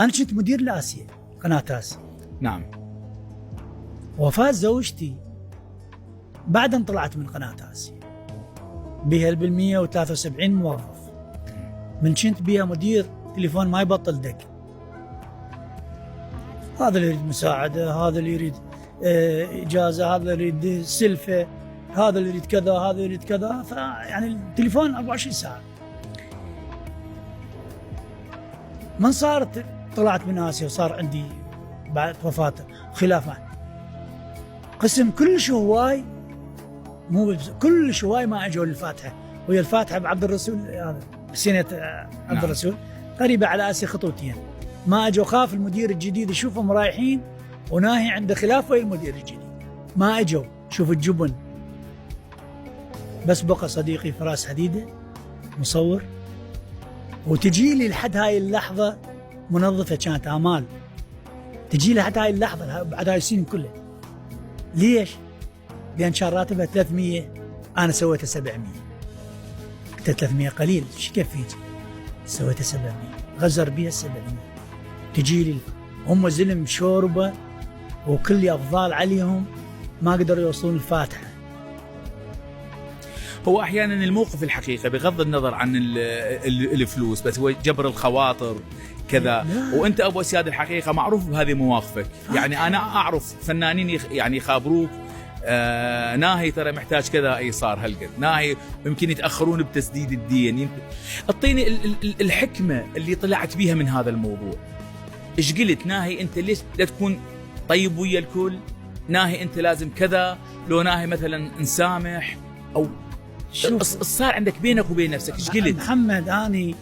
أنا كنت مدير لآسيا، قناة آسيا. نعم. وفاة زوجتي بعد أن طلعت من قناة آسيا بها بال173 موظف، من كنت بها مدير تليفون ما يبطل دق، هذا اللي يريد مساعدة، هذا اللي يريد إجازة، هذا اللي يريد سلفة، هذا اللي يريد كذا، هذا يريد كذا، فيعني التليفون 24 ساعة. من صارت طلعت من آسيا وصار عندي بعد وفاته خلافة، قسم كلش هواي، مو كلش هواي ما اجوا للفاتحة، وهي الفاتحة بعبد الرسول، هذا سنة عبد الرسول قريبة على آسيا خطوتين، ما اجوا، خاف المدير الجديد يشوفهم رايحين وناهي عنده خلاف ويا المدير الجديد، ما اجوا. شوف الجبن. بس بقى صديقي فراس حديدة مصور، وتجي لي لحد هاي اللحظة منظفة كانت آمال، تجي لي حتى هاي اللحظة بعد هاي السنين كلها. ليش؟ لأن كان راتبها 300، أنا سويتها 700. قلت 300 قليل، شو كفيت؟ سويتها 700، غزر بيها 700. تجي لي هم زلم شوربة وكل أفضال عليهم، ما قدروا يوصلون الفاتحة. هو أحيانا الموقف الحقيقة بغض النظر عن الفلوس، بس هو جبر الخواطر كذا. وأنت أبو سياد الحقيقة معروف بهذه مواقفك. يعني أنا أعرف فنانين يعني يخابروك ناهي ترى محتاج كذا ايصار هالقد، ناهي يمكن يتاخرون بتسديد الدين. اعطيني الحكمه اللي طلعت بيها من هذا الموضوع. ايش قلت؟ ناهي انت ليش لا تكون طيب ويا الكل؟ ناهي انت لازم كذا، لو ناهي مثلا نسامح، او صار عندك بينك وبين نفسك ايش قلت؟ محمد، اني